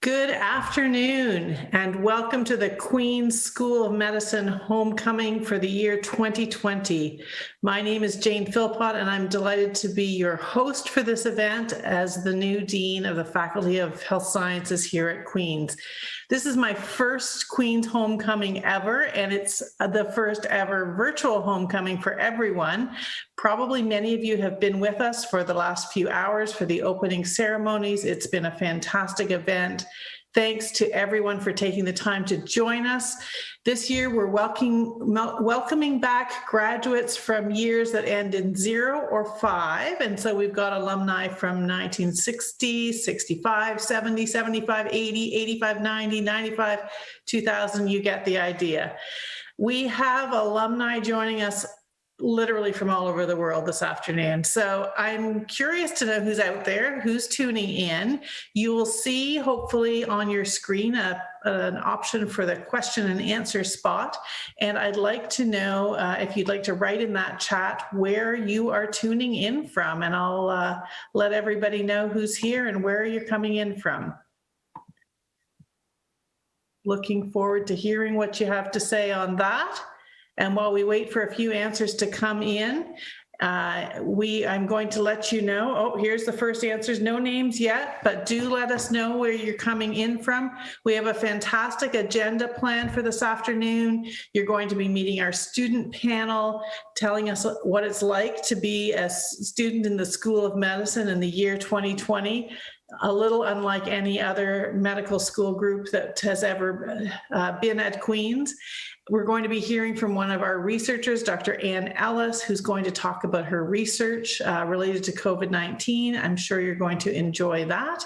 Good afternoon, and welcome to the Queen's School of Medicine Homecoming for the year 2020. My name is Jane Philpott, and I'm delighted to be your host for this event as the new Dean of the Faculty of Health Sciences here at Queen's. This is my first Queen's Homecoming ever, and it's the first ever virtual homecoming for everyone. Probably many of you have been with us for the last few hours for the opening ceremonies. It's been a fantastic event. Thanks to everyone for taking the time to join us. This year, we're welcoming back graduates from years that end in 0 or 5. And so we've got alumni from 1960, 65, 70, 75, 80, 85, 90, 95, 2000. You get the idea. We have alumni joining us literally from all over the world this afternoon. So I'm curious to know who's out there, who's tuning in. You will see, hopefully, on your screen an option for the question and answer spot. And I'd like to know if you'd like to write in that chat where you are tuning in from, and I'll let everybody know who's here and where you're coming in from. Looking forward to hearing what you have to say on that. And while we wait for a few answers to come in, I'm going to let you know, here's the first answers. No names yet, but do let us know where you're coming in from. We have a fantastic agenda planned for this afternoon. You're going to be meeting our student panel, telling us what it's like to be a student in the School of Medicine in the year 2020. A little unlike any other medical school group that has ever been at Queen's. We're going to be hearing from one of our researchers, Dr. Ann Ellis, who's going to talk about her research related to COVID-19. I'm sure you're going to enjoy that.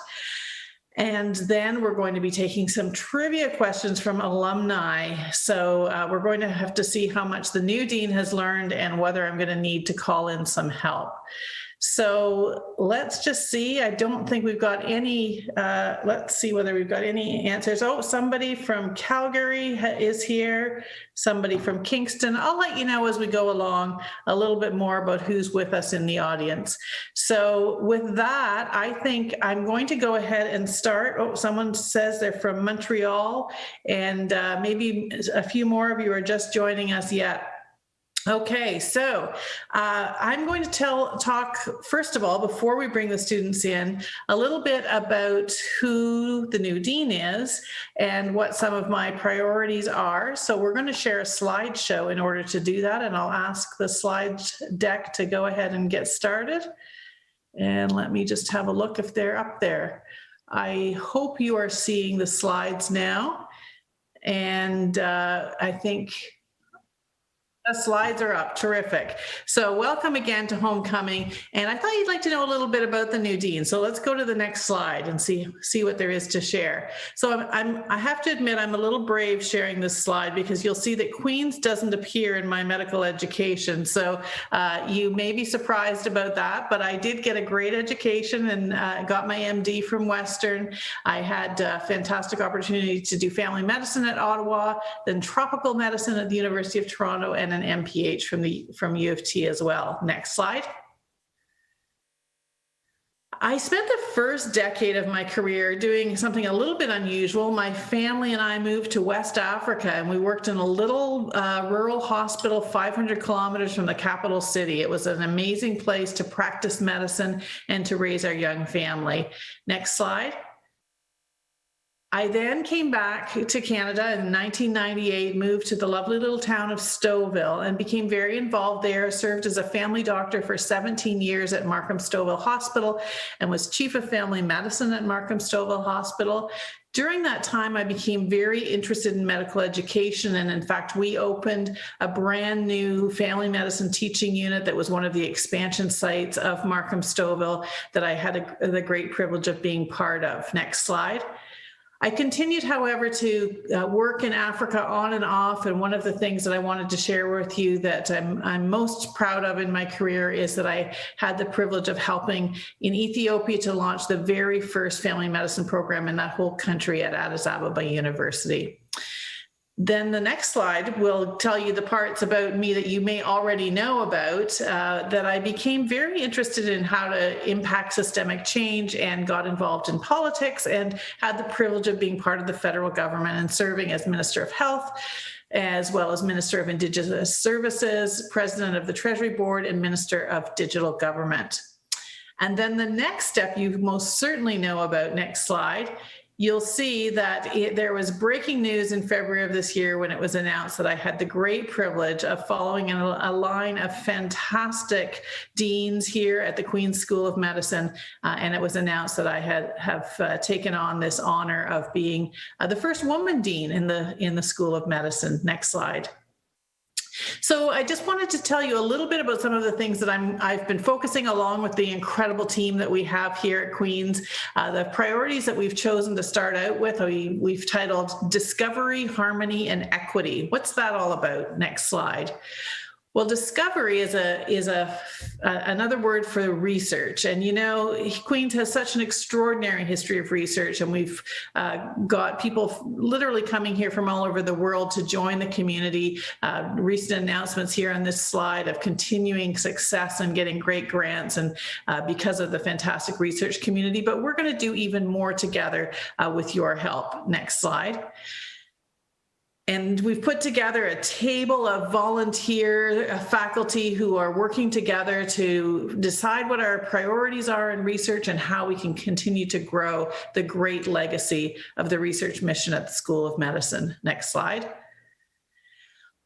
And then we're going to be taking some trivia questions from alumni. So we're going to have to see how much the new dean has learned and whether I'm going to need to call in some help. So let's just see. I don't think we've got any, let's see whether we've got any answers. Somebody from Calgary is here, somebody from Kingston. I'll let you know as we go along a little bit more about who's with us in the audience. So with that, I think I'm going to go ahead and start. Someone says they're from Montreal, and maybe a few more of you are just joining us yet. Okay, so I'm going to talk, first of all, before we bring the students in, a little bit about who the new dean is and what some of my priorities are. So we're going to share a slideshow in order to do that, and I'll ask the slide deck to go ahead and get started. And let me just have a look if they're up there. I hope you are seeing the slides now, and I think the slides are up. Terrific. So welcome again to Homecoming. And I thought you'd like to know a little bit about the new dean. So let's go to the next slide and see what there is to share. So I have to admit, I'm a little brave sharing this slide because you'll see that Queen's doesn't appear in my medical education. So you may be surprised about that, but I did get a great education and got my MD from Western. I had a fantastic opportunity to do family medicine at Ottawa, then tropical medicine at the University of Toronto, and an MPH from U of T as well. Next slide. I spent the first decade of my career doing something a little bit unusual. My family and I moved to West Africa, and we worked in a little rural hospital 500 kilometers from the capital city. It was an amazing place to practice medicine and to raise our young family. Next slide. I then came back to Canada in 1998, moved to the lovely little town of Stouffville and became very involved there, served as a family doctor for 17 years at Markham Stouffville Hospital and was chief of family medicine at Markham Stouffville Hospital. During that time, I became very interested in medical education. And in fact, we opened a brand new family medicine teaching unit that was one of the expansion sites of Markham Stouffville that I had the great privilege of being part of. Next slide. I continued, however, to work in Africa on and off, and one of the things that I wanted to share with you that I'm most proud of in my career is that I had the privilege of helping in Ethiopia to launch the very first family medicine program in that whole country at Addis Ababa University. Then the next slide will tell you the parts about me that you may already know about, that I became very interested in how to impact systemic change and got involved in politics and had the privilege of being part of the federal government and serving as Minister of Health, as well as Minister of Indigenous Services, President of the Treasury Board, and Minister of Digital Government. And then the next step you most certainly know about, next slide, you'll see that there was breaking news in February of this year when it was announced that I had the great privilege of following a line of fantastic deans here at the Queen's School of Medicine. And it was announced that I have taken on this honor of being the first woman dean in the School of Medicine. Next slide. So I just wanted to tell you a little bit about some of the things that I've been focusing along with the incredible team that we have here at Queen's. The priorities that we've chosen to start out with, we've titled Discovery, Harmony, and Equity. What's that all about? Next slide. Well, discovery is another word for research. And, you know, Queen's has such an extraordinary history of research, and we've got people literally coming here from all over the world to join the community. Recent announcements here on this slide of continuing success and getting great grants, and because of the fantastic research community. But we're going to do even more together with your help. Next slide. And we've put together a table of volunteer faculty who are working together to decide what our priorities are in research and how we can continue to grow the great legacy of the research mission at the School of Medicine. Next slide.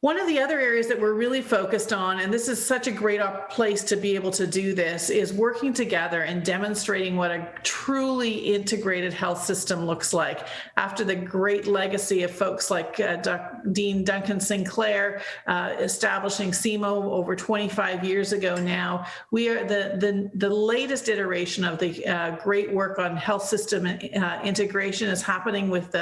One of the other areas that we're really focused on, and this is such a great place to be able to do this, is working together and demonstrating what a truly integrated health system looks like. After the great legacy of folks like Dean Duncan Sinclair establishing CMO over 25 years ago now, we are the latest iteration of the great work on health system integration is happening with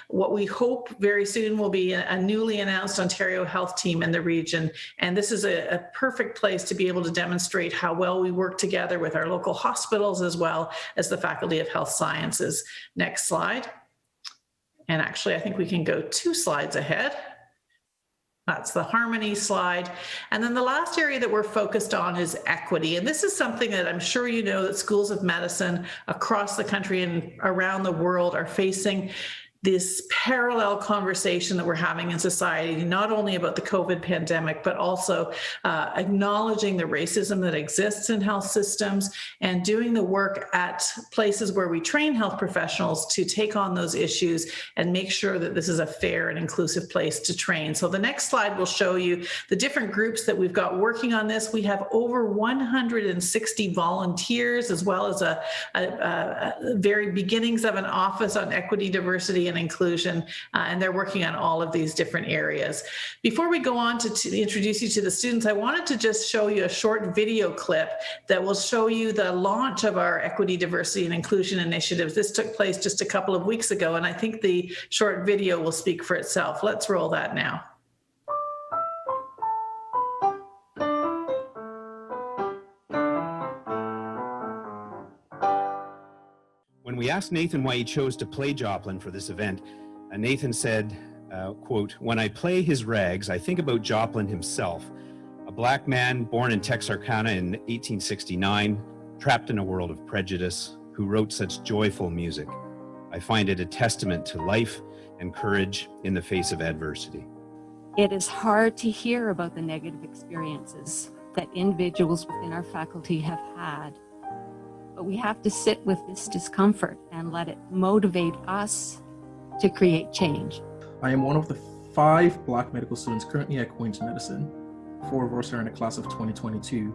what we hope very soon will be a newly announced Ontario Health team in the region. And this is a perfect place to be able to demonstrate how well we work together with our local hospitals as well as the Faculty of Health Sciences. Next slide. And actually, I think we can go 2 slides ahead. That's the harmony slide. And then the last area that we're focused on is equity. And this is something that I'm sure you know that schools of medicine across the country and around the world are facing this parallel conversation that we're having in society, not only about the COVID pandemic, but also acknowledging the racism that exists in health systems and doing the work at places where we train health professionals to take on those issues and make sure that this is a fair and inclusive place to train. So the next slide will show you the different groups that we've got working on this. We have over 160 volunteers, as well as a very beginnings of an office on equity, diversity, and inclusion, and they're working on all of these different areas. Before we go on to introduce you to the students, I wanted to just show you a short video clip that will show you the launch of our equity, diversity, and inclusion initiative. This took place just a couple of weeks ago, and I think the short video will speak for itself. Let's roll that now. When we asked Nathan why he chose to play Joplin for this event, Nathan said, quote, "When I play his rags, I think about Joplin himself, a black man born in Texarkana in 1869, trapped in a world of prejudice, who wrote such joyful music. I find it a testament to life and courage in the face of adversity." It is hard to hear about the negative experiences that individuals within our faculty have had. But we have to sit with this discomfort and let it motivate us to create change. I am one of the 5 Black medical students currently at Queen's Medicine. 4 of us are in the class of 2022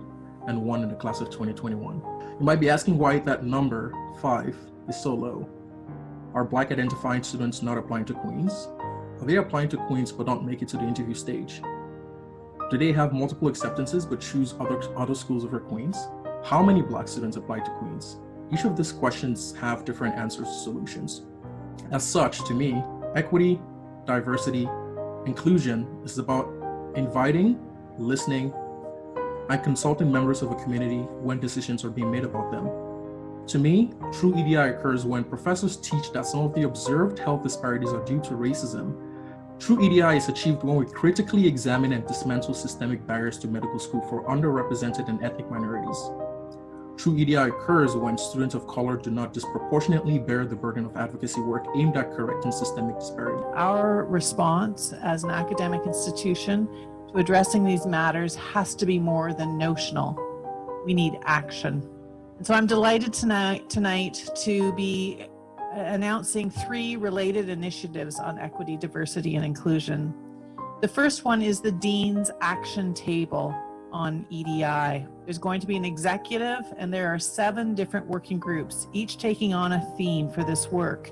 and 1 in the class of 2021. You might be asking why that number, 5, is so low. Are Black identifying students not applying to Queen's? Are they applying to Queen's but don't make it to the interview stage? Do they have multiple acceptances but choose other schools over Queen's? How many Black students apply to Queen's? Each of these questions have different answers to solutions. As such, to me, equity, diversity, inclusion is about inviting, listening, and consulting members of a community when decisions are being made about them. To me, true EDI occurs when professors teach that some of the observed health disparities are due to racism, True EDI is achieved when we critically examine and dismantle systemic barriers to medical school for underrepresented and ethnic minorities. True EDI occurs when students of color do not disproportionately bear the burden of advocacy work aimed at correcting systemic disparity. Our response as an academic institution to addressing these matters has to be more than notional. We need action. And so I'm delighted tonight to be announcing 3 related initiatives on equity, diversity, and inclusion. The first one is the Dean's Action Table on EDI. There's going to be an executive, and there are 7 different working groups, each taking on a theme for this work.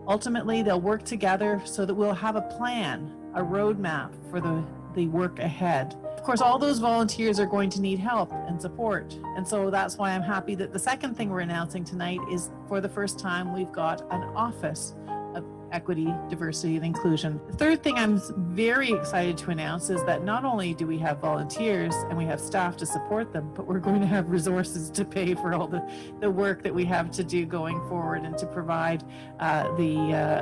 Ultimately, they'll work together so that we'll have a plan, a roadmap for the work ahead. Of course, all those volunteers are going to need help and support. And so that's why I'm happy that the second thing we're announcing tonight is, for the first time, we've got an office of equity, diversity, and inclusion. The third thing I'm very excited to announce is that not only do we have volunteers and we have staff to support them, but we're going to have resources to pay for all the work that we have to do going forward and to provide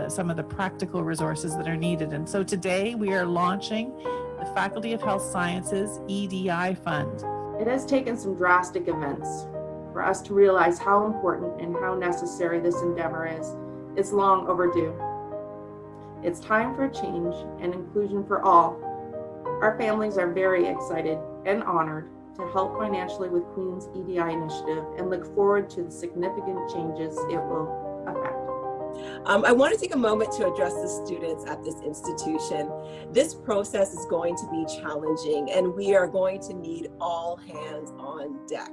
some of the practical resources that are needed. And so today we are launching the Faculty of Health Sciences EDI Fund. It has taken some drastic events for us to realize how important and how necessary this endeavor is. It's long overdue. It's time for change and inclusion for all. Our families are very excited and honored to help financially with Queen's EDI initiative and look forward to the significant changes it will affect. I want to take a moment to address the students at this institution. This process is going to be challenging, and we are going to need all hands on deck.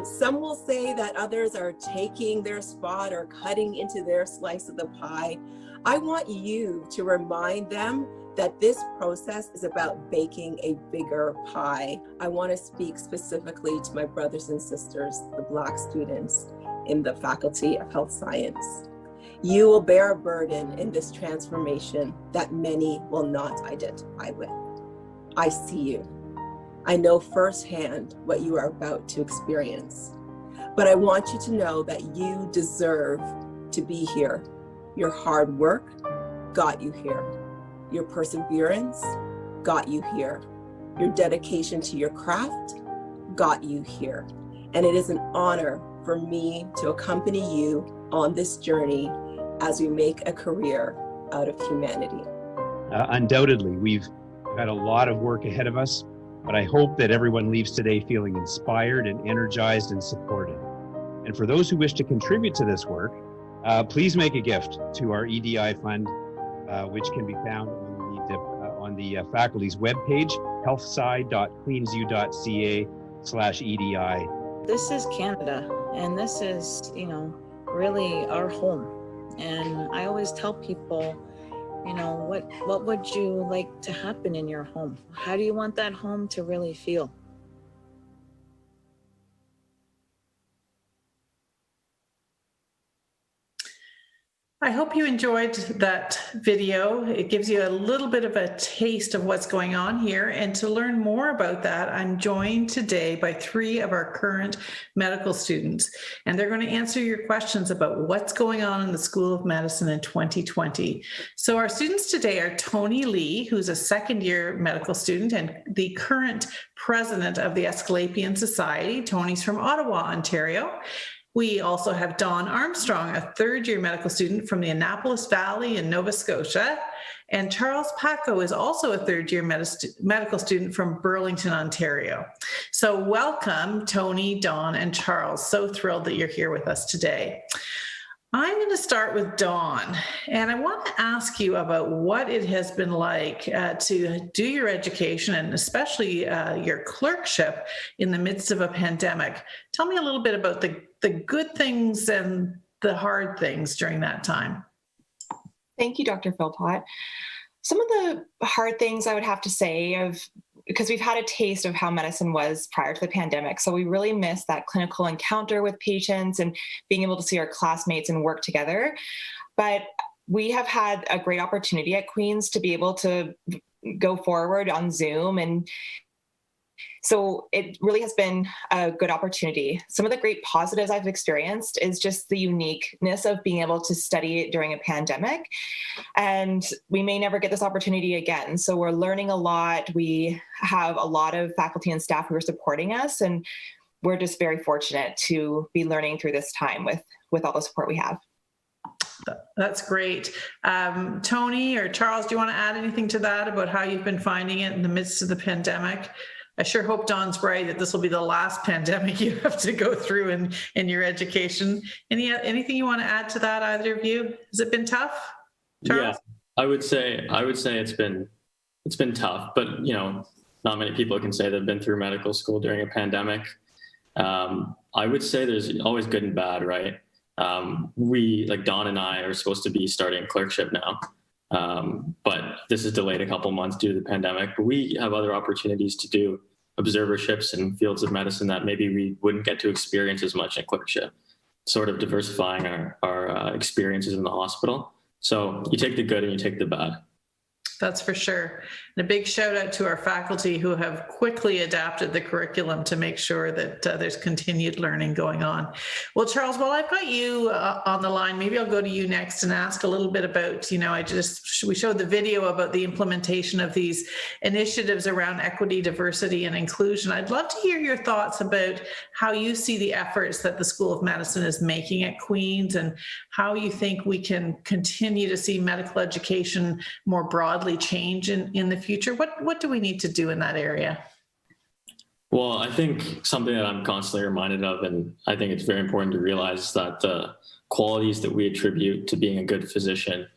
Some will say that others are taking their spot or cutting into their slice of the pie. I want you to remind them that this process is about baking a bigger pie. I want to speak specifically to my brothers and sisters, the Black students in the Faculty of Health Science. You will bear a burden in this transformation that many will not identify with. I see you. I know firsthand what you are about to experience, but I want you to know that you deserve to be here. Your hard work got you here. Your perseverance got you here. Your dedication to your craft got you here. And it is an honor for me to accompany you on this journey as we make a career out of humanity. Undoubtedly, we've got a lot of work ahead of us, but I hope that everyone leaves today feeling inspired and energized and supported. And for those who wish to contribute to this work, please make a gift to our EDI fund, which can be found on the faculty's webpage, healthsci.queensu.ca/EDI. This is Canada, and this is, really our home. And I always tell people, what would you like to happen in your home? How do you want that home to really feel? I hope you enjoyed that video. It gives you a little bit of a taste of what's going on here. And to learn more about that, I'm joined today by 3 of our current medical students. And they're going to answer your questions about what's going on in the School of Medicine in 2020. So our students today are Tony Lee, who's a 2nd-year medical student and the current president of the Auscalipian Society. Tony's from Ottawa, Ontario. We also have Dawn Armstrong, a 3rd-year medical student from the Annapolis Valley in Nova Scotia. And Charles Paco is also a 3rd-year medical student from Burlington, Ontario. So welcome, Tony, Dawn, and Charles. So thrilled that you're here with us today. I'm going to start with Dawn, and I want to ask you about what it has been like to do your education and especially your clerkship in the midst of a pandemic. Tell me a little bit about the good things and the hard things during that time. Thank you, Dr. Philpott. Some of the hard things I would have to say because we've had a taste of how medicine was prior to the pandemic. So we really miss that clinical encounter with patients and being able to see our classmates and work together. But we have had a great opportunity at Queen's to be able to go forward on Zoom. And so it really has been a good opportunity. Some of the great positives I've experienced is just the uniqueness of being able to study during a pandemic. and we may never get this opportunity again. So we're learning a lot. We have a lot of faculty and staff who are supporting us, and we're just very fortunate to be learning through this time with all the support we have. That's great. Tony or Charles, do you want to add anything to that about how you've been finding it in the midst of the pandemic? I sure hope Dawn's right that this will be the last pandemic you have to go through in your education. Anything you want to add to that, either of you? Has it been tough, Charles? Yeah, I would say it's been tough, but not many people can say they've been through medical school during a pandemic. I would say there's always good and bad, right? We, like Dawn and I, are supposed to be starting clerkship now. But this is delayed a couple months due to the pandemic. But we have other opportunities to do observerships in fields of medicine that maybe we wouldn't get to experience as much in clerkship, sort of diversifying our experiences in the hospital. So you take the good and you take the bad. That's for sure. And a big shout out to our faculty who have quickly adapted the curriculum to make sure that there's continued learning going on. Well, Charles, while I've got you on the line, maybe I'll go to you next and ask a little bit about, we showed the video about the implementation of these initiatives around equity, diversity, and inclusion. I'd love to hear your thoughts about how you see the efforts that the School of Medicine is making at Queen's and how you think we can continue to see medical education more broadly change in the future. What do we need to do in that area? Well, I think something that I'm constantly reminded of, and I think it's very important to realize, is that the qualities that we attribute to being a good physician,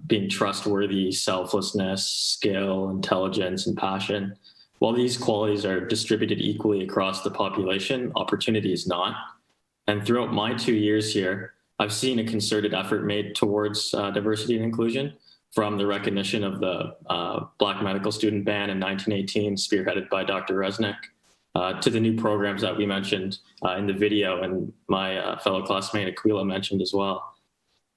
being trustworthy, selflessness, skill, intelligence, and passion, while these qualities are distributed equally across the population, opportunity is not. And throughout my 2 years here, I've seen a concerted effort made towards diversity and inclusion, from the recognition of the Black medical student ban in 1918, spearheaded by Dr. Resnick, to the new programs that we mentioned in the video and my fellow classmate Aquila mentioned as well.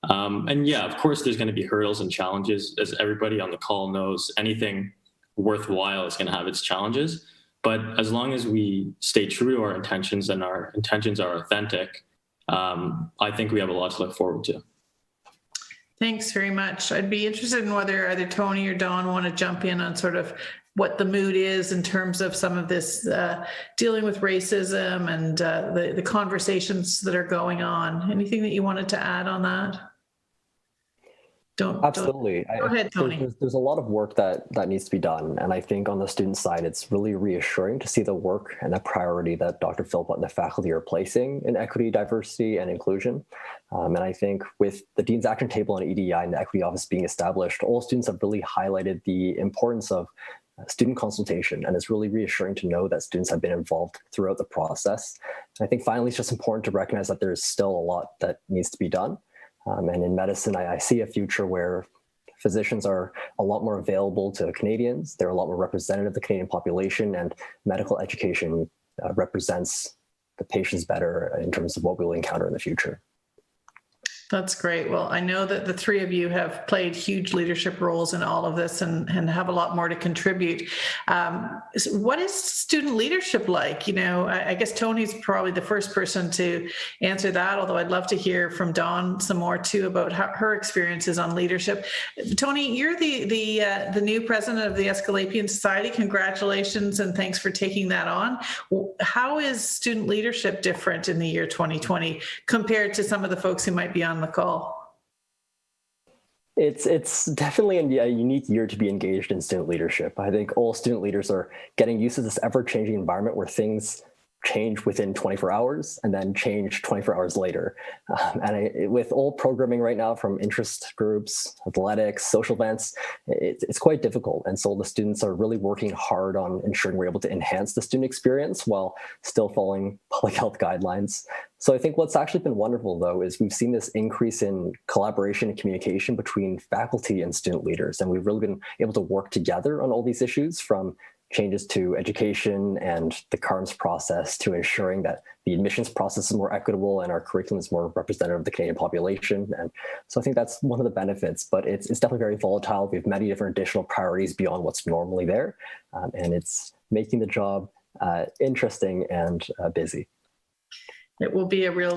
And yeah, of course, there's going to be hurdles and challenges. As everybody on the call knows, anything worthwhile is going to have its challenges. But as long as we stay true to our intentions and our intentions are authentic, I think we have a lot to look forward to. Thanks very much. I'd be interested in whether either Tony or Dawn want to jump in on sort of what the mood is in terms of some of this dealing with racism and the conversations that are going on. Anything that you wanted to add on that? Absolutely. Go ahead, Tony. There's a lot of work that needs to be done. And I think on the student side, it's really reassuring to see the work and the priority that Dr. Philpott and the faculty are placing in equity, diversity, and inclusion. And I think with the Dean's Action Table and EDI and the Equity Office being established, all students have really highlighted the importance of student consultation. And it's really reassuring to know that students have been involved throughout the process. And I think finally, it's just important to recognize that there's still a lot that needs to be done. And in medicine, I see a future where physicians are a lot more available to Canadians. They're a lot more representative of the Canadian population, and medical education represents the patients better in terms of what we'll encounter in the future. That's great. Well, I know that the three of you have played huge leadership roles in all of this and have a lot more to contribute. What is student leadership like? I guess Tony's probably the first person to answer that, although I'd love to hear from Dawn some more too about her experiences on leadership. Tony, you're the new president of the Auscalipian Society. Congratulations and thanks for taking that on. How is student leadership different in the year 2020 compared to some of the folks who might be on the call? It's definitely a unique year to be engaged in student leadership. I think all student leaders are getting used to this ever-changing environment where things change within 24 hours and then change 24 hours later. With all programming right now, from interest groups, athletics, social events, it's quite difficult. And so the students are really working hard on ensuring we're able to enhance the student experience while still following public health guidelines. So I think what's actually been wonderful, though, is we've seen this increase in collaboration and communication between faculty and student leaders. And we've really been able to work together on all these issues, from changes to education and the CARMS process to ensuring that the admissions process is more equitable and our curriculum is more representative of the Canadian population. And so I think that's one of the benefits, but it's definitely very volatile. We have many different additional priorities beyond what's normally there. And it's making the job interesting and busy. It will be a real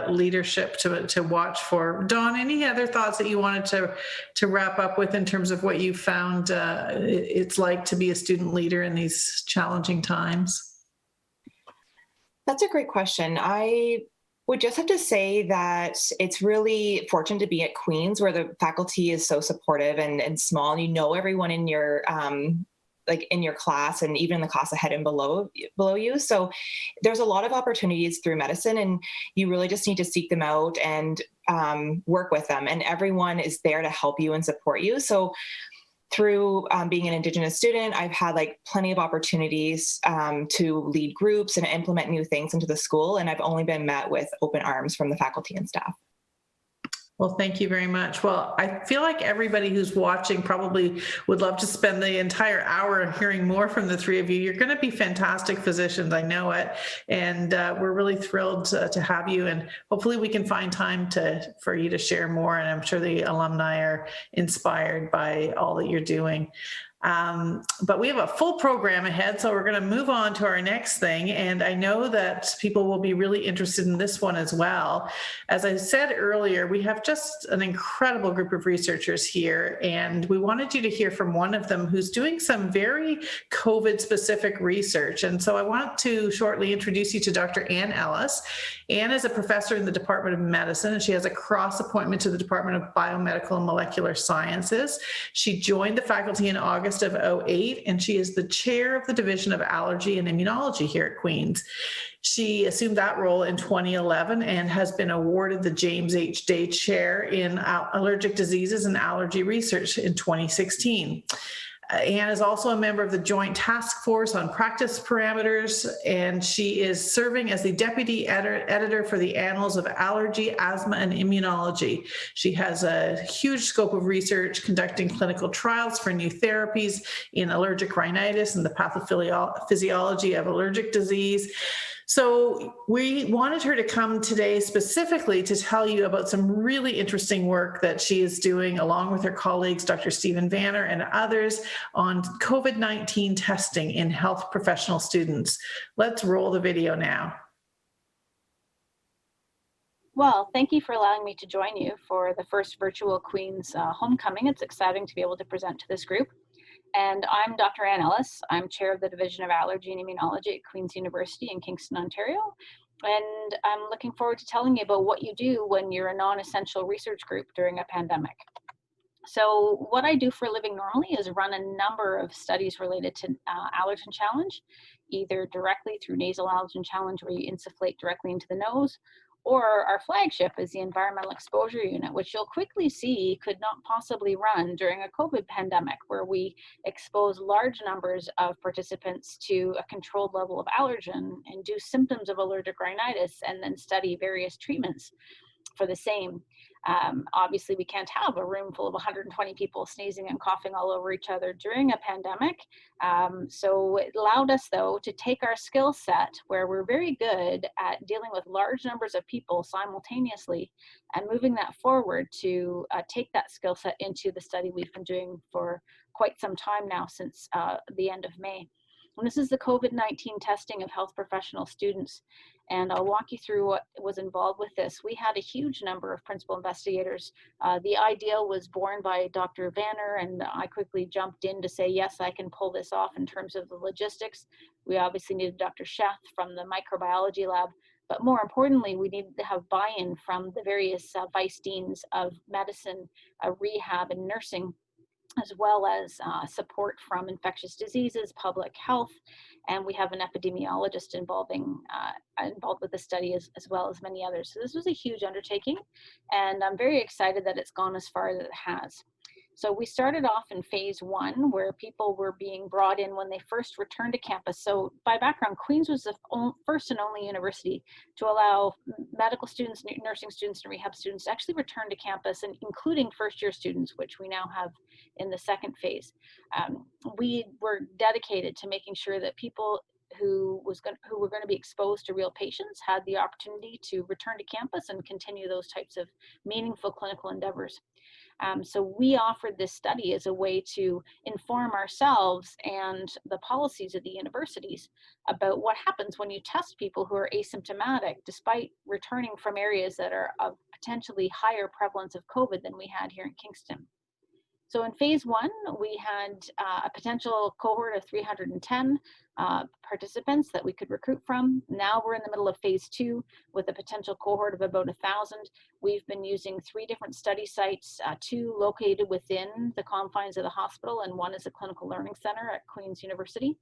leadership to watch for. Dawn, any other thoughts that you wanted to wrap up with in terms of what you found it's like to be a student leader in these challenging times? That's a great question. I would just have to say that it's really fortunate to be at Queen's, where the faculty is so supportive and small, and you know everyone in your like in your class and even in the class ahead and below you. So there's a lot of opportunities through medicine, and you really just need to seek them out and work with them. And everyone is there to help you and support you. So through being an Indigenous student, I've had like plenty of opportunities to lead groups and implement new things into the school. And I've only been met with open arms from the faculty and staff. Well, thank you very much. Well, I feel like everybody who's watching probably would love to spend the entire hour hearing more from the three of you. You're going to be fantastic physicians, I know it. And we're really thrilled to have you. And hopefully we can find time for you to share more. And I'm sure the alumni are inspired by all that you're doing. But we have a full program ahead, so we're going to move on to our next thing. And I know that people will be really interested in this one as well. As I said earlier, we have just an incredible group of researchers here, and we wanted you to hear from one of them who's doing some very COVID-specific research. And so I want to shortly introduce you to Dr. Ann Ellis. Ann is a professor in the Department of Medicine, and she has a cross appointment to the Department of Biomedical and Molecular Sciences. She joined the faculty in August of 2008, and she is the chair of the Division of Allergy and Immunology here at Queen's. She assumed that role in 2011 and has been awarded the James H. Day Chair in Allergic Diseases and Allergy Research in 2016. Ann is also a member of the Joint Task Force on Practice Parameters, and she is serving as the Deputy Editor for the Annals of Allergy, Asthma, and Immunology. She has a huge scope of research conducting clinical trials for new therapies in allergic rhinitis and the pathophysiology of allergic disease. So we wanted her to come today specifically to tell you about some really interesting work that she is doing along with her colleagues, Dr. Stephen Vanner and others, on COVID-19 testing in health professional students. Let's roll the video now. Well, thank you for allowing me to join you for the first virtual Queen's homecoming. It's exciting to be able to present to this group. And I'm Dr. Ann Ellis. I'm chair of the Division of Allergy and Immunology at Queen's University in Kingston, Ontario. And I'm looking forward to telling you about what you do when you're a non-essential research group during a pandemic. So what I do for a living normally is run a number of studies related to allergen challenge, either directly through nasal allergen challenge where you insufflate directly into the nose, or our flagship is the Environmental Exposure Unit, which you'll quickly see could not possibly run during a COVID pandemic, where we expose large numbers of participants to a controlled level of allergen, induce symptoms of allergic rhinitis, and then study various treatments for the same. Obviously, we can't have a room full of 120 people sneezing and coughing all over each other during a pandemic. So it allowed us, though, to take our skill set, where we're very good at dealing with large numbers of people simultaneously, and moving that forward to take that skill set into the study we've been doing for quite some time now, since the end of May. And this is the COVID-19 testing of health professional students. And I'll walk you through what was involved with this. We had a huge number of principal investigators. The idea was born by Dr. Vanner, and I quickly jumped in to say, yes, I can pull this off in terms of the logistics. We obviously needed Dr. Sheth from the microbiology lab, but more importantly, we needed to have buy-in from the various vice deans of medicine, rehab, and nursing, as well as support from infectious diseases, public health, and we have an epidemiologist involved with the study as well as many others. So this was a huge undertaking, and I'm very excited that it's gone as far as it has. So we started off in phase 1, where people were being brought in when they first returned to campus. So by background, Queen's was the first and only university to allow medical students, nursing students, and rehab students to actually return to campus, and including first-year students, which we now have in the second phase. We were dedicated to making sure that people who were going to be exposed to real patients had the opportunity to return to campus and continue those types of meaningful clinical endeavors. So we offered this study as a way to inform ourselves and the policies of the universities about what happens when you test people who are asymptomatic despite returning from areas that are of potentially higher prevalence of COVID than we had here in Kingston. So in phase 1, we had a potential cohort of 310 participants that we could recruit from. Now we're in the middle of phase 2 with a potential cohort of about 1,000. We've been using 3 different study sites, 2 located within the confines of the hospital, and 1 is a clinical learning center at Queen's University.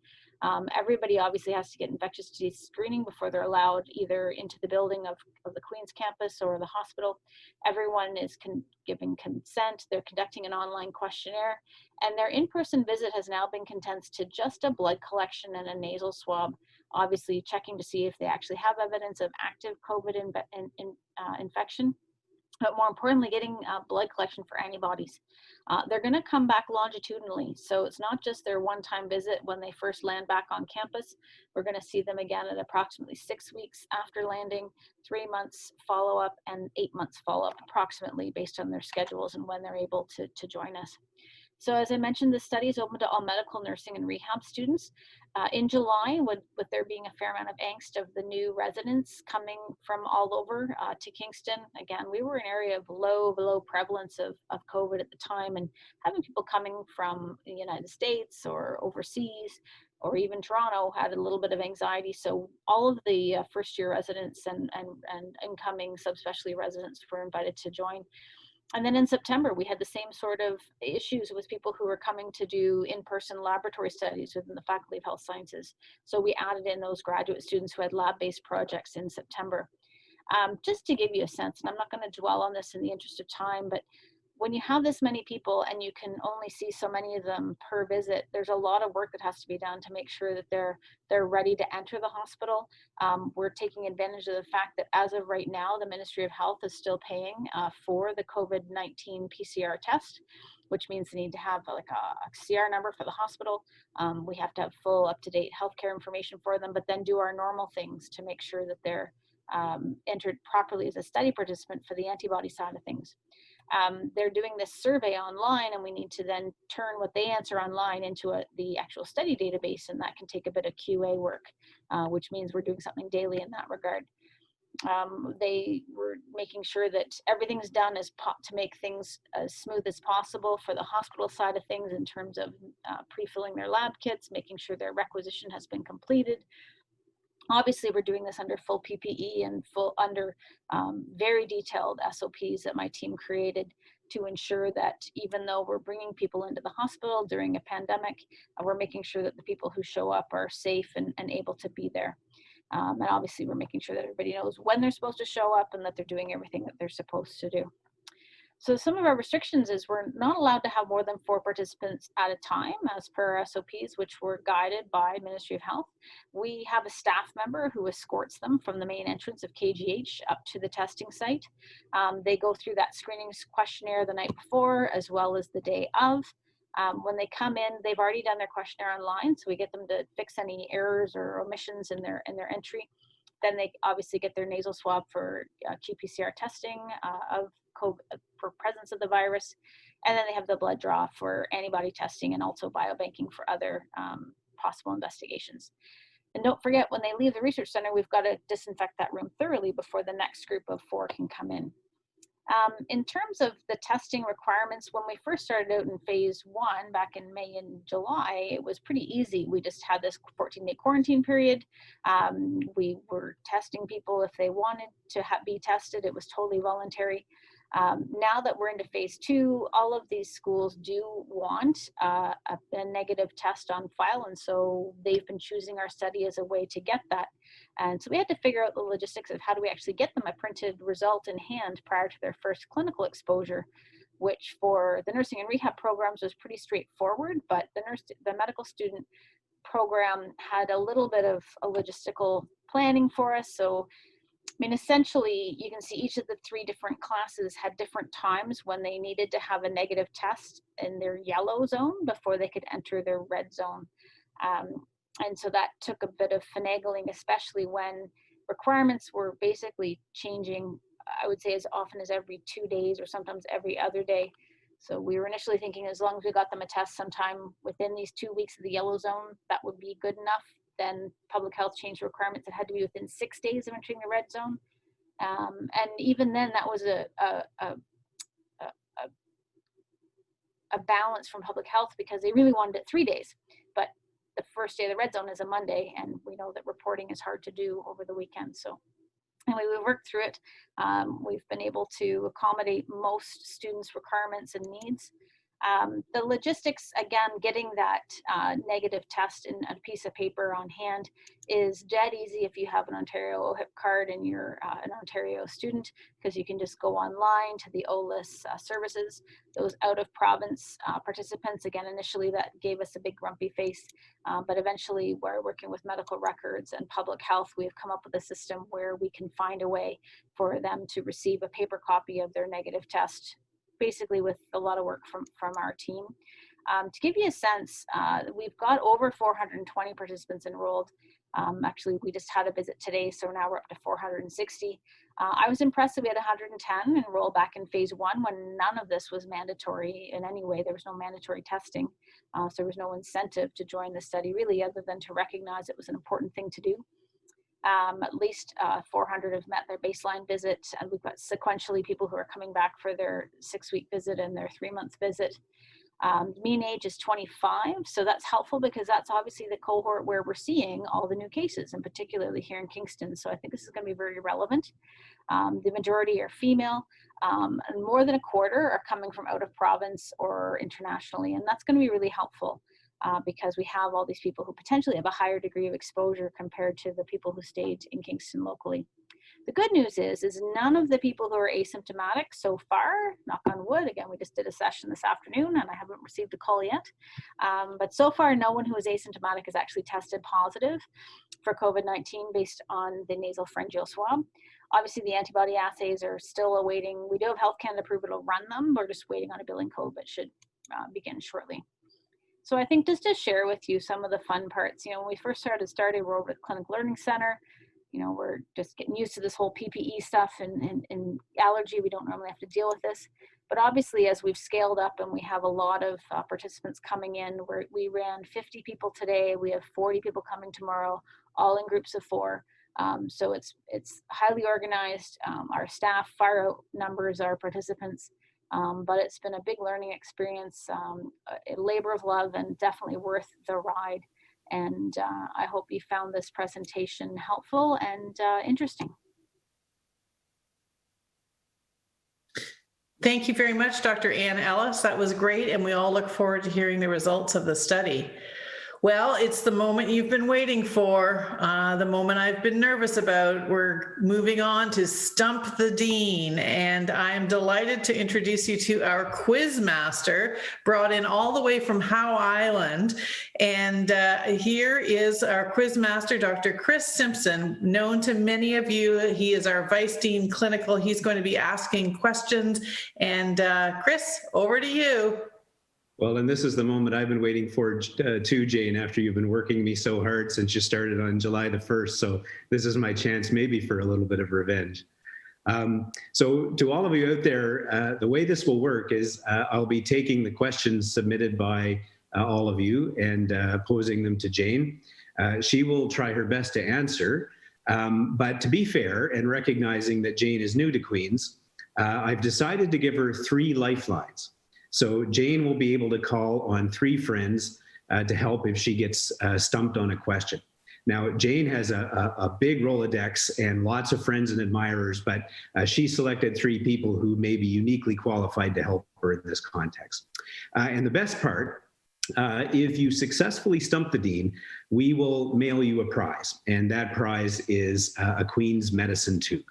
Everybody obviously has to get infectious disease screening before they're allowed either into the building of the Queen's campus or the hospital. Everyone is giving consent. They're conducting an online questionnaire, and their in-person visit has now been condensed to just a blood collection and a nasal swab, obviously checking to see if they actually have evidence of active COVID infection, but more importantly, getting blood collection for antibodies. They're going to come back longitudinally, so it's not just their one-time visit when they first land back on campus. We're going to see them again at approximately 6 weeks after landing, 3 months follow-up, and 8 months follow-up approximately based on their schedules and when they're able to join us. So as I mentioned, the study is open to all medical, nursing, and rehab students. In July, with there being a fair amount of angst of the new residents coming from all over to Kingston, again, we were an area of low prevalence of COVID at the time, and having people coming from the United States or overseas or even Toronto had a little bit of anxiety. So all of the first-year residents and incoming subspecialty residents were invited to join. And then in September, we had the same sort of issues with people who were coming to do in-person laboratory studies within the Faculty of Health Sciences. So we added in those graduate students who had lab-based projects in September. Just to give you a sense, and I'm not going to dwell on this in the interest of time, but when you have this many people and you can only see so many of them per visit, there's a lot of work that has to be done to make sure that they're ready to enter the hospital. We're taking advantage of the fact that as of right now, the Ministry of Health is still paying for the COVID-19 PCR test, which means they need to have like a CR number for the hospital. We have to have full up-to-date healthcare information for them, but then do our normal things to make sure that they're entered properly as a study participant for the antibody side of things. They're doing this survey online, and we need to then turn what they answer online into the actual study database, and that can take a bit of QA work, which means we're doing something daily in that regard. They were making sure that everything's done to make things as smooth as possible for the hospital side of things in terms of pre-filling their lab kits, making sure their requisition has been completed. Obviously, we're doing this under full PPE and under very detailed SOPs that my team created to ensure that even though we're bringing people into the hospital during a pandemic, we're making sure that the people who show up are safe and able to be there. And obviously, we're making sure that everybody knows when they're supposed to show up and that they're doing everything that they're supposed to do. So some of our restrictions is we're not allowed to have more than 4 participants at a time as per our SOPs, which were guided by Ministry of Health. We have a staff member who escorts them from the main entrance of KGH up to the testing site. They go through that screening questionnaire the night before as well as the day of. When they come in, they've already done their questionnaire online, so we get them to fix any errors or omissions in their entry. Then they obviously get their nasal swab for qPCR testing of COVID, for presence of the virus, and then they have the blood draw for antibody testing and also biobanking for other possible investigations. And don't forget, when they leave the research center, we've got to disinfect that room thoroughly before the next group of 4 can come in. In terms of the testing requirements, when we first started out in phase 1 back in May and July, it was pretty easy. We just had this 14-day quarantine period. We were testing people if they wanted to be tested. It was totally voluntary. Now that we're into phase 2, all of these schools do want a negative test on file, and so they've been choosing our study as a way to get that. And so we had to figure out the logistics of how do we actually get them a printed result in hand prior to their first clinical exposure, which for the nursing and rehab programs was pretty straightforward, but the medical student program had a little bit of a logistical planning for us. So I mean, essentially, you can see each of the 3 different classes had different times when they needed to have a negative test in their yellow zone before they could enter their red zone. And so that took a bit of finagling, especially when requirements were basically changing, I would say as often as every 2 days or sometimes every other day. So we were initially thinking as long as we got them a test sometime within these 2 weeks of the yellow zone, that would be good enough. Then public health changed requirements. It had to be within 6 days of entering the red zone. And even then that was a balance from public health because they really wanted it 3 days. But the first day of the red zone is a Monday, and we know that reporting is hard to do over the weekend. So anyway, we worked through it. We've been able to accommodate most students' requirements and needs. The logistics, again, getting that negative test in a piece of paper on hand is dead easy if you have an Ontario OHIP card and you're an Ontario student, because you can just go online to the OLIS services. Those out-of-province participants, again, initially that gave us a big grumpy face, but eventually we're working with medical records and public health. We've come up with a system where we can find a way for them to receive a paper copy of their negative test, basically with a lot of work from our team. To give you a sense, we've got over 420 participants enrolled. Actually, we just had a visit today, so now we're up to 460. I was impressed that we had 110 enroll back in phase 1 when none of this was mandatory in any way. There was no mandatory testing, so there was no incentive to join the study really, other than to recognize it was an important thing to do. At least 400 have met their baseline visit, and we've got sequentially people who are coming back for their 6-week visit and their 3-month visit. Mean age is 25, so that's helpful because that's obviously the cohort where we're seeing all the new cases, and particularly here in Kingston. So I think this is going to be very relevant. The majority are female, and more than a quarter are coming from out of province or internationally, and that's going to be really helpful. Because we have all these people who potentially have a higher degree of exposure compared to the people who stayed in Kingston locally. The good news is none of the people who are asymptomatic so far, knock on wood, again, we just did a session this afternoon and I haven't received a call yet, but so far no one who is asymptomatic has actually tested positive for COVID-19 based on the nasopharyngeal swab. Obviously the antibody assays are still awaiting, we do have Health Canada approval to run them, we're just waiting on a billing code that should begin shortly. So I think just to share with you some of the fun parts, when we first started, we're over at Clinic Learning Center. We're just getting used to this whole PPE stuff and allergy. We don't normally have to deal with this. But obviously, as we've scaled up and we have a lot of participants coming in, we ran 50 people today. We have 40 people coming tomorrow, all in groups of 4. So it's highly organized. Our staff far outnumbers our participants. But it's been a big learning experience, a labor of love, and definitely worth the ride. And I hope you found this presentation helpful and interesting. Thank you very much, Dr. Ann Ellis. That was great, and we all look forward to hearing the results of the study. Well, it's the moment you've been waiting for, the moment I've been nervous about. We're moving on to Stump the Dean, and I am delighted to introduce you to our quiz master, brought in all the way from Howe Island. And here is our quiz master, Dr. Chris Simpson, known to many of you. He is our Vice Dean Clinical. He's going to be asking questions. And Chris, over to you. Well, and this is the moment I've been waiting for too, Jane, after you've been working me so hard since you started on July the 1st. So this is my chance maybe for a little bit of revenge. So to all of you out there, the way this will work is I'll be taking the questions submitted by all of you and posing them to Jane. She will try her best to answer, but to be fair and recognizing that Jane is new to Queen's, I've decided to give her 3 lifelines. So Jane will be able to call on 3 friends to help if she gets stumped on a question. Now, Jane has a big Rolodex and lots of friends and admirers, but she selected 3 people who may be uniquely qualified to help her in this context. And the best part, if you successfully stump the Dean, we will mail you a prize, and that prize is a Queen's Medicine toque.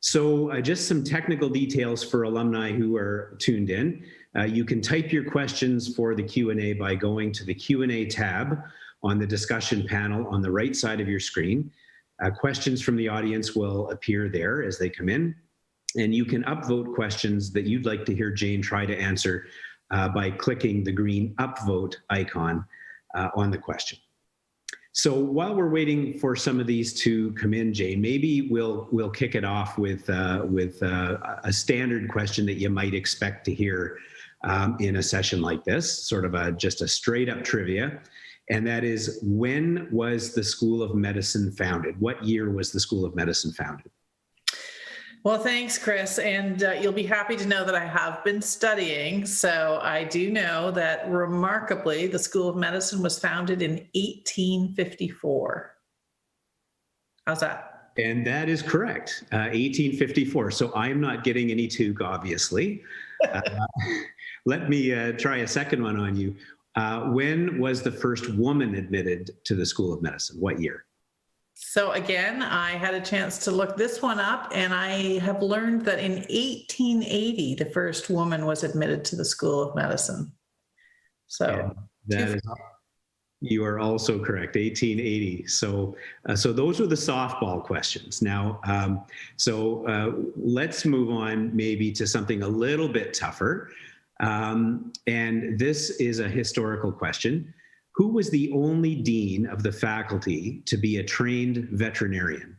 So just some technical details for alumni who are tuned in. You can type your questions for the Q&A by going to the Q&A tab on the discussion panel on the right side of your screen. Questions from the audience will appear there as they come in. And you can upvote questions that you'd like to hear Jane try to answer by clicking the green upvote icon on the question. So while we're waiting for some of these to come in, Jane, maybe we'll kick it off with a standard question that you might expect to hear in a session like this, sort of just a straight up trivia. And that is, when was the School of Medicine founded? What year was the School of Medicine founded? Well, thanks, Chris. And you'll be happy to know that I have been studying. So I do know that remarkably, the School of Medicine was founded in 1854. How's that? And that is correct, 1854. So I'm not getting any toque, obviously. Let me try a second one on you. When was the first woman admitted to the School of Medicine? What year? So again, I had a chance to look this one up, and I have learned that in 1880, the first woman was admitted to the School of Medicine. So you are also correct, 1880. So those were the softball questions. Now, let's move on maybe to something a little bit tougher. And this is a historical question. Who was the only dean of the faculty to be a trained veterinarian?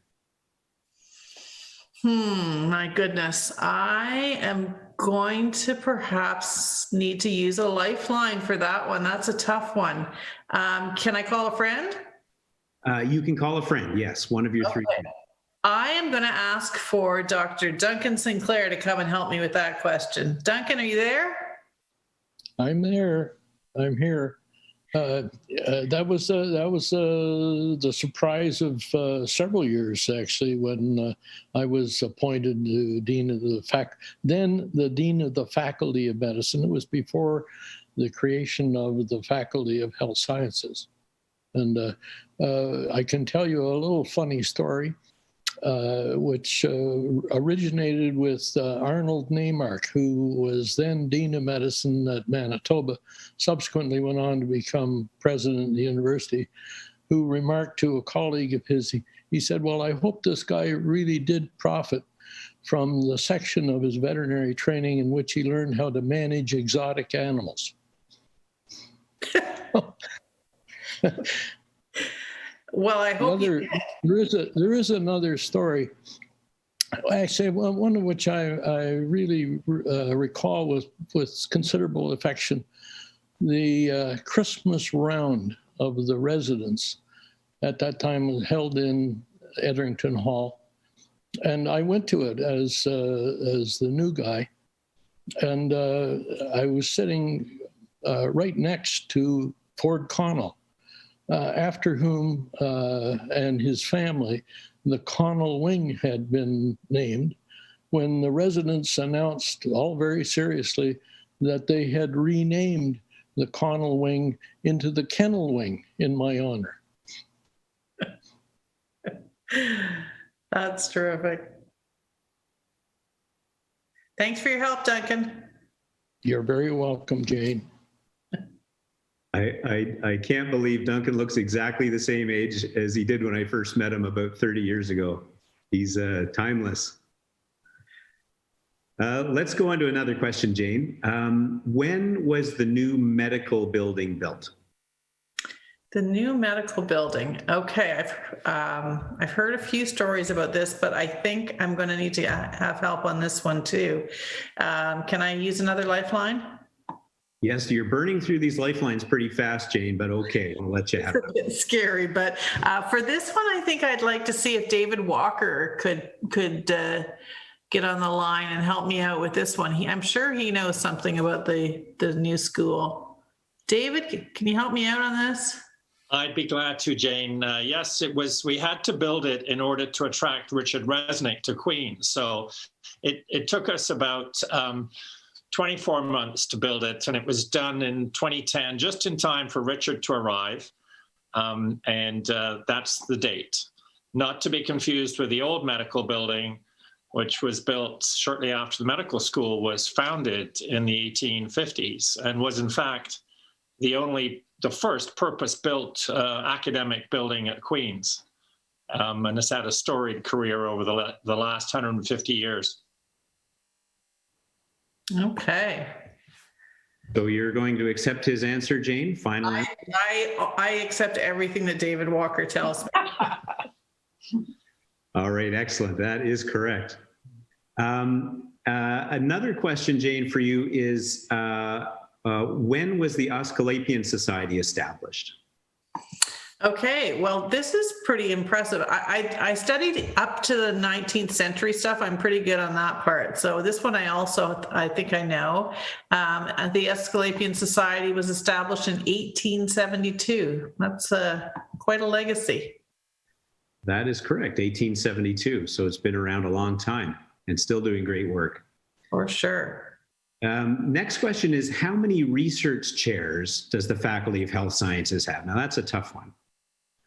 My goodness. I am going to perhaps need to use a lifeline for that one. That's a tough one. Can I call a friend? You can call a friend, yes, one of your three friends. I am going to ask for Dr. Duncan Sinclair to come and help me with that question. Duncan, are you there? I'm there. I'm here. That was the surprise of several years, actually, when I was appointed dean of the dean of the Faculty of Medicine. It was before the creation of the Faculty of Health Sciences. And I can tell you a little funny story, which originated with Arnold Neymark, who was then Dean of Medicine at Manitoba, subsequently went on to become president of the university, who remarked to a colleague of his, he said, well, I hope this guy really did profit from the section of his veterinary training in which he learned how to manage exotic animals. Well, I hope there is another story. Actually, one of which I really recall with considerable affection. The Christmas round of the residents at that time was held in Edrington Hall, and I went to it as the new guy, and I was sitting right next to Ford Connell. After whom and his family, the Connell Wing had been named, when the residents announced, all very seriously, that they had renamed the Connell Wing into the Kennel Wing in my honor. That's terrific. Thanks for your help, Duncan. You're very welcome, Jane. I can't believe Duncan looks exactly the same age as he did when I first met him about 30 years ago. He's timeless. Let's go on to another question, Jane. When was the new medical building built? The new medical building. Okay, I've heard a few stories about this, but I think I'm going to need to have help on this one too. Can I use another lifeline? Yes, you're burning through these lifelines pretty fast, Jane, but okay, I'll let you have it. It's a bit scary, but for this one, I think I'd like to see if David Walker could get on the line and help me out with this one. I'm sure he knows something about the new school. David, can you help me out on this? I'd be glad to, Jane. Yes, we had to build it in order to attract Richard Resnick to Queen's. So it took us about 24 months to build it, and it was done in 2010, just in time for Richard to arrive. And that's the date. Not to be confused with the old medical building, which was built shortly after the medical school was founded in the 1850s and was in fact the first purpose-built academic building at Queen's. And it's had a storied career over the last 150 years. Okay. So you're going to accept his answer, Jane? Final answer? I accept everything that David Walker tells me. All right, excellent. That is correct. Another question, Jane, for you is, when was the Auscalipian Society established? Okay, well, this is pretty impressive. I studied up to the 19th century stuff. I'm pretty good on that part. So this one I think I know. The Auscalipian Society was established in 1872. That's quite a legacy. That is correct, 1872. So it's been around a long time and still doing great work. For sure. Next question is, how many research chairs does the Faculty of Health Sciences have? Now, that's a tough one.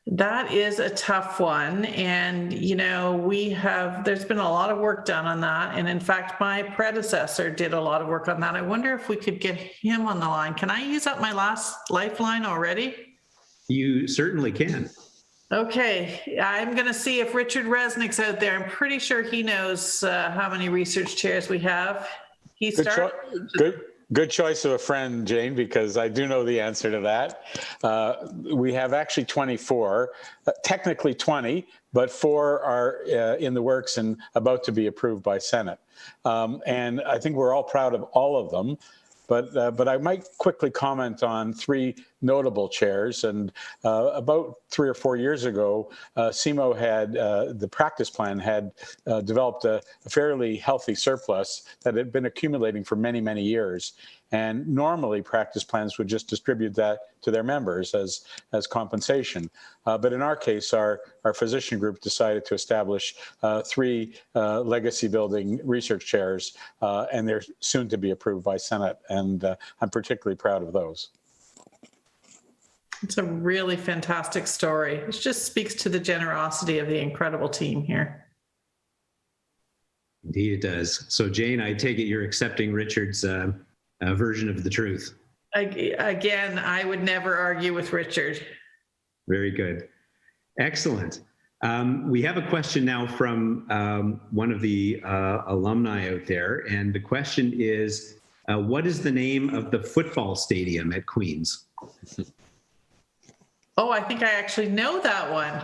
That is a tough one. And, you know, there's been a lot of work done on that. And in fact, my predecessor did a lot of work on that. I wonder if we could get him on the line. Can I use up my last lifeline already? You certainly can. Okay, I'm going to see if Richard Resnick's out there. I'm pretty sure he knows how many research chairs we have. He started. Good choice of a friend, Jane, because I do know the answer to that. We have actually 24, technically 20, but 4 are in the works and about to be approved by Senate. And I think we're all proud of all of them. But I might quickly comment on 3 notable chairs. And about 3 or 4 years ago, CMO had, the practice plan had developed a fairly healthy surplus that had been accumulating for many, many years. And normally practice plans would just distribute that to their members as compensation. But in our case, our physician group decided to establish 3 legacy building research chairs, and they're soon to be approved by Senate. And I'm particularly proud of those. It's a really fantastic story. It just speaks to the generosity of the incredible team here. Indeed it does. So Jane, I take it you're accepting Richard's version of the truth. Again, I would never argue with Richard. Very good. Excellent. We have a question now from one of the alumni out there. And the question is, what is the name of the football stadium at Queen's? Oh, I think I actually know that one.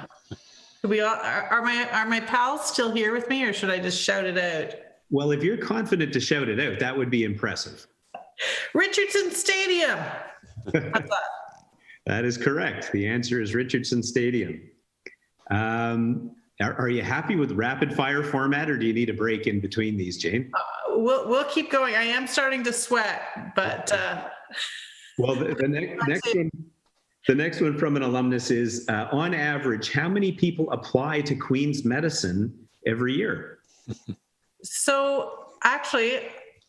Are my pals still here with me, or should I just shout it out? Well, if you're confident to shout it out, that would be impressive. Richardson Stadium. That is correct. The answer is Richardson Stadium. Are you happy with rapid fire format, or do you need a break in between these, Jane? We'll keep going. I am starting to sweat, but. Well, the next one from an alumnus is, on average, how many people apply to Queen's Medicine every year? So actually,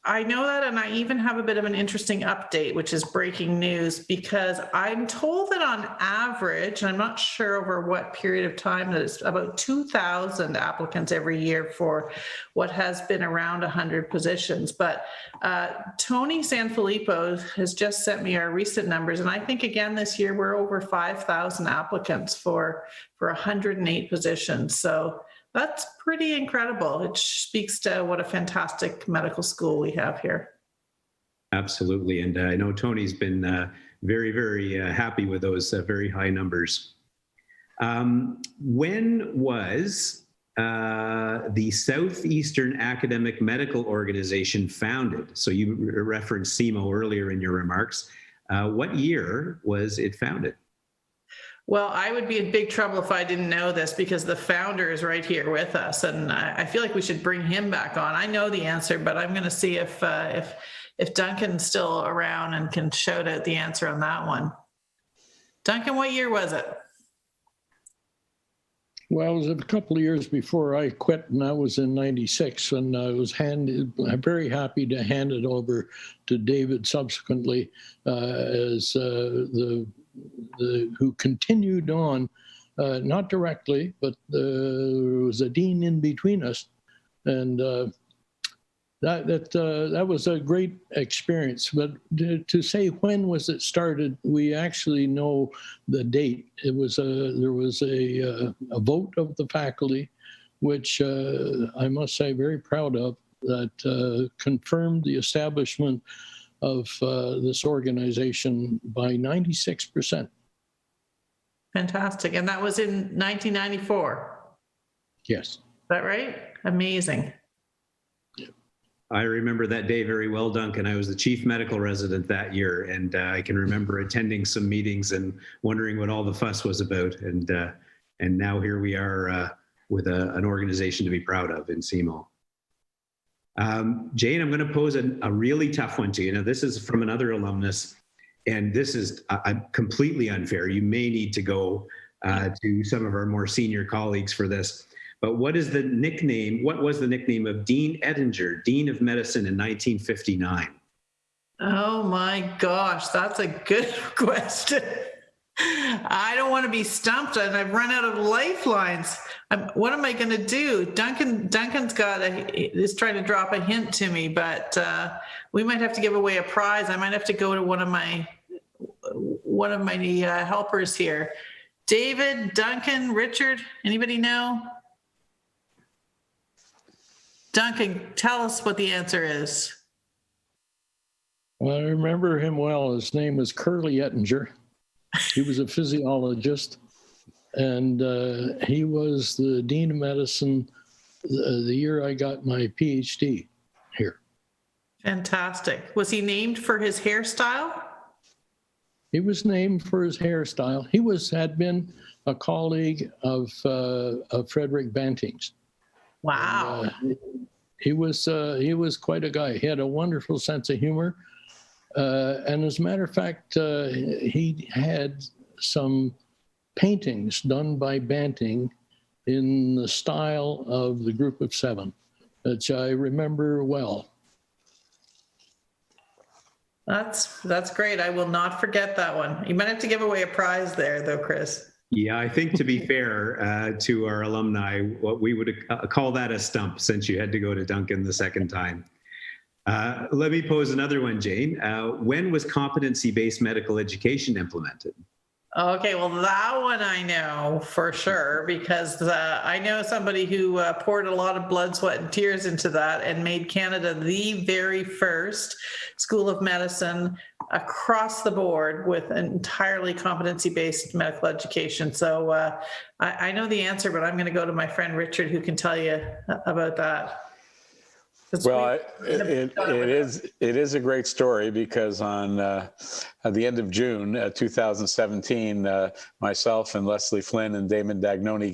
I know that, and I even have a bit of an interesting update, which is breaking news, because I'm told that on average, and I'm not sure over what period of time, that it's about 2,000 applicants every year for what has been around 100 positions. But Tony Sanfilippo has just sent me our recent numbers, and I think again this year we're over 5,000 applicants for 108 positions. So that's pretty incredible. It speaks to what a fantastic medical school we have here. Absolutely. And I know Tony's been very, very happy with those very high numbers. When was the Southeastern Academic Medical Organization founded? So you referenced CMO earlier in your remarks. What year was it founded? Well, I would be in big trouble if I didn't know this, because the founder is right here with us, and I feel like we should bring him back on. I know the answer, but I'm going to see if Duncan's still around and can shout out the answer on that one. Duncan, what year was it? Well, it was a couple of years before I quit, and that was in '96, and I'm very happy to hand it over to David subsequently as who continued on, not directly, but there was a dean in between us, and that was a great experience. But to say when was it started, we actually know the date. It was there was a vote of the faculty, which I must say very proud of, that confirmed the establishment of this organization by 96%. Fantastic. And that was in 1994. Yes. Is that right? Amazing. I remember that day very well, Duncan. I was the chief medical resident that year, and I can remember attending some meetings and wondering what all the fuss was about. And now here we are with an organization to be proud of in CMO. Jane, I'm going to pose a really tough one to you. Now, this is from another alumnus, and this is completely unfair. You may need to go to some of our more senior colleagues for this. But what was the nickname of Dean Ettinger, Dean of Medicine in 1959? Oh my gosh, that's a good question. I don't want to be stumped, and I've run out of lifelines. What am I going to do? Duncan's is trying to drop a hint to me, but we might have to give away a prize. I might have to go to one of my helpers here. David, Duncan, Richard, anybody know? Duncan, tell us what the answer is. Well, I remember him well. His name was Curly Ettinger. He was a physiologist, and he was the Dean of Medicine the year I got my PhD here. Fantastic. Was he named for his hairstyle? He was named for his hairstyle. He had been a colleague of Frederick Banting's. Wow. And, he was quite a guy. He had a wonderful sense of humor. And as a matter of fact, he had some paintings done by Banting in the style of the Group of Seven, which I remember well. That's great. I will not forget that one. You might have to give away a prize there, though, Chris. Yeah, I think to be fair to our alumni, what we would call that a stump, since you had to go to Duncan the second time. Let me pose another one, Jane. When was competency-based medical education implemented? Okay, well, that one I know for sure, because I know somebody who poured a lot of blood, sweat, and tears into that and made Canada the very first school of medicine across the board with entirely competency-based medical education. So I know the answer, but I'm going to go to my friend Richard, who can tell you about that. Well, it is a great story, because on at the end of June 2017, myself and Leslie Flynn and Damon Dagnoni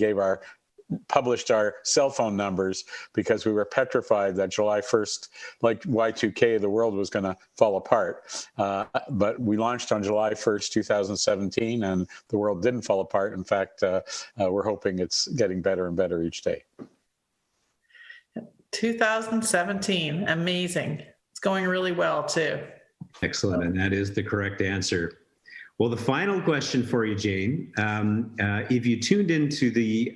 published our cell phone numbers, because we were petrified that July 1st, like Y2K, the world was going to fall apart. But we launched on July 1st, 2017, and the world didn't fall apart. In fact, we're hoping it's getting better and better each day. 2017, amazing. It's going really well too. Excellent, and that is the correct answer. Well, the final question for you, Jane. If you tuned into the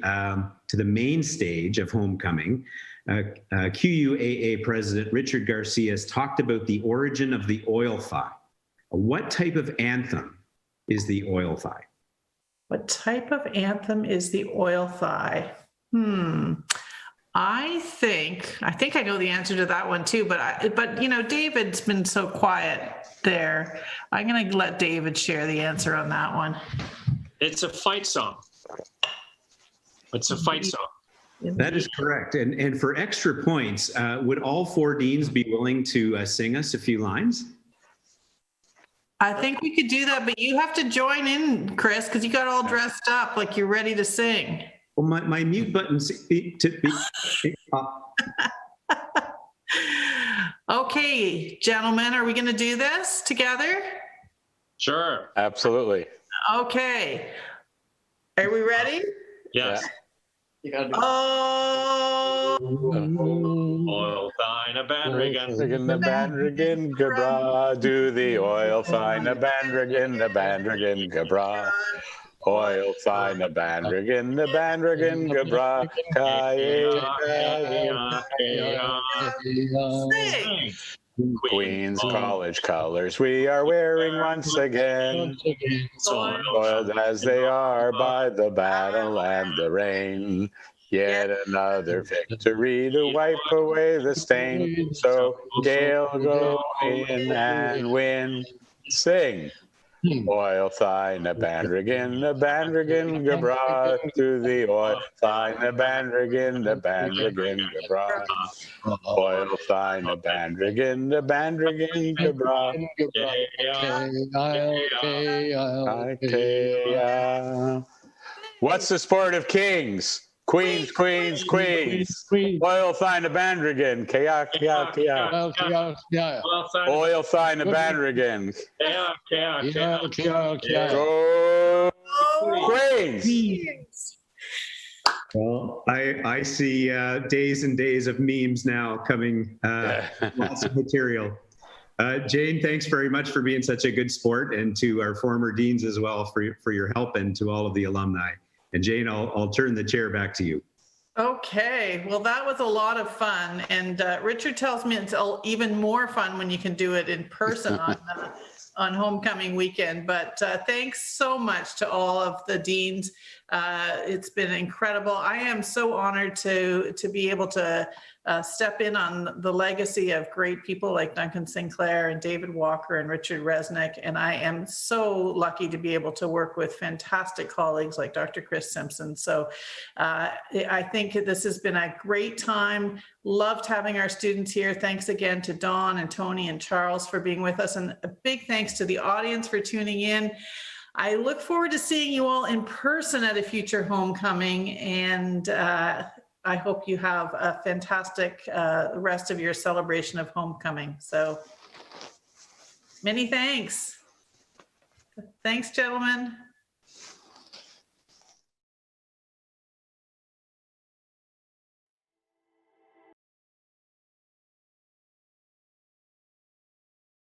main stage of Homecoming, QUAA President Richard Garcia has talked about the origin of the oil thigh. What type of anthem is the oil thigh? What type of anthem is the oil thigh? I think I know the answer to that one too, but you know, David's been so quiet there. I'm going to let David share the answer on that one. It's a fight song. It's a fight song. That is correct. And for extra points, would all four deans be willing to sing us a few lines? I think we could do that, but you have to join in, Chris, because you got all dressed up like you're ready to sing. Well, my mute button's Okay, gentlemen, are we going to do this together? Sure. Absolutely. Okay. Are we ready? Yes. Yeah. You gotta do oil fine a bandrigan. The bandrigan gabra, do the oil fine a bandrigan, the bandrigan gabra. Oil fine a bandrigan, the bandrigan gabra. Queen's College colors we are wearing once again, soiled as they are by the battle and the rain. Yet another victory to wipe away the stain. So Gail, go in and win. Sing. Oil thine a bandrigan, gabra to the oil thine a bandrigan, gabra. Oil thine a bandrigan, gabra. Ikea. What's the sport of kings? Queens, queens, queens. Oil thine a bandrigan, kea, kea, kea. Oil thine a bandrigan. Go queens. Well, I see days and days of memes now coming, lots of material. Jane, thanks very much for being such a good sport, and to our former deans as well for your help, and to all of the alumni. And Jane, I'll turn the chair back to you. Okay, well, that was a lot of fun. And Richard tells me it's even more fun when you can do it in person on homecoming weekend. But thanks so much to all of the deans. It's been incredible. I am so honored to be able to step in on the legacy of great people like Duncan Sinclair and David Walker and Richard Resnick. And I am so lucky to be able to work with fantastic colleagues like Dr. Chris Simpson. So I think this has been a great time. Loved having our students here. Thanks again to Dawn and Tony and Charles for being with us. And a big thanks to the audience for tuning in. I look forward to seeing you all in person at a future homecoming, and I hope you have a fantastic rest of your celebration of homecoming. So many thanks. Thanks, gentlemen.